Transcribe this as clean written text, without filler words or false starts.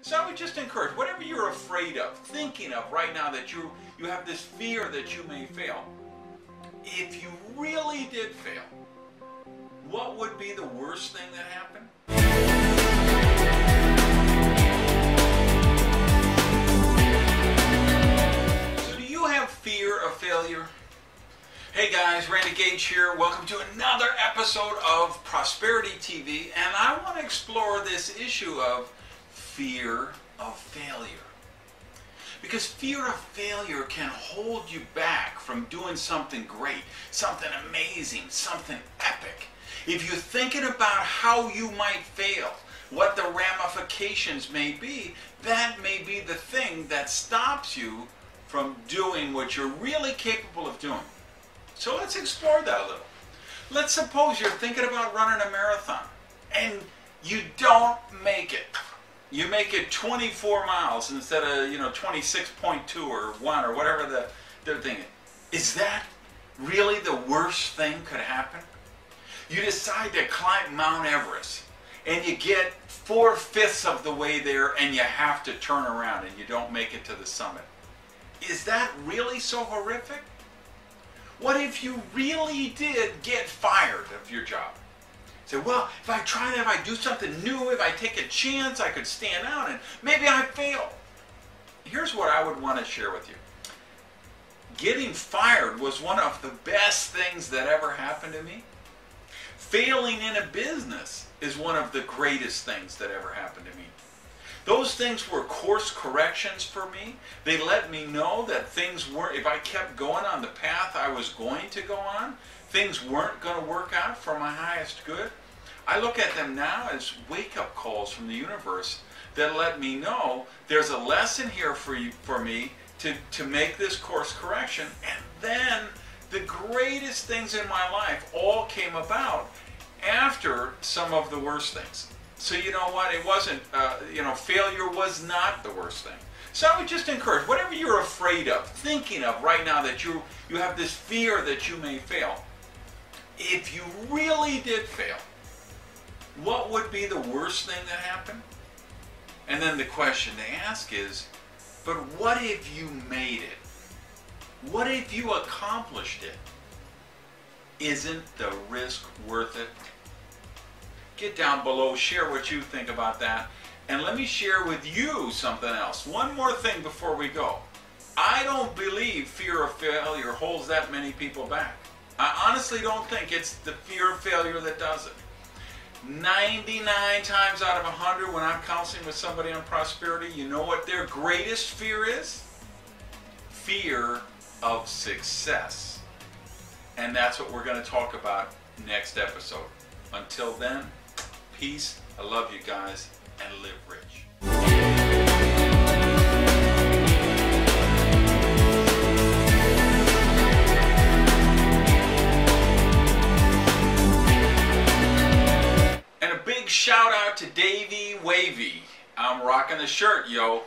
So I would just encourage, whatever you're afraid of, thinking of right now that you have this fear that you may fail, if you really did fail, what would be the worst thing that happened? So do you have fear of failure? Hey guys, Randy Gage here. Welcome to another episode of Prosperity TV, and I want to explore this issue of fear of failure. Because fear of failure can hold you back from doing something great, something amazing, something epic. If you're thinking about how you might fail, what the ramifications may be, that may be the thing that stops you from doing what you're really capable of doing. So let's explore that a little. Let's suppose you're thinking about running a marathon and you don't make it. You make it 24 miles instead of 26.2 or 1 or whatever they're thinking. Is that really the worst thing could happen? You decide to climb Mount Everest and you get 4/5 of the way there and you have to turn around and you don't make it to the summit. Is that really so horrific? What if you really did get fired of your job? Say, well, if I try that, if I do something new, if I take a chance, I could stand out and maybe I fail. Here's what I would want to share with you. Getting fired was one of the best things that ever happened to me. Failing in a business is one of the greatest things that ever happened to me. Those things were course corrections for me. They let me know that things weren't, if I kept going on the path I was going to go on, things weren't going to work out for my highest good. I look at them now as wake-up calls from the universe that let me know there's a lesson here for me to make this course correction. And then the greatest things in my life all came about after some of the worst things. So you know what? It wasn't, failure was not the worst thing. So I would just encourage, whatever you're afraid of, thinking of right now that you have this fear that you may fail, if you really did fail, what would be the worst thing that happened? And then the question to ask is, but what if you made it? What if you accomplished it? Isn't the risk worth it? Get down below, share what you think about that, and let me share with you something else. One more thing before we go. I don't believe fear of failure holds that many people back. I honestly don't think it's the fear of failure that does it. 99 times out of 100 when I'm counseling with somebody on prosperity, you know what their greatest fear is? Fear of success. And that's what we're going to talk about next episode. Until then, peace, I love you guys, and live rich. And a big shout out to Davey Wavy. I'm rocking the shirt, yo.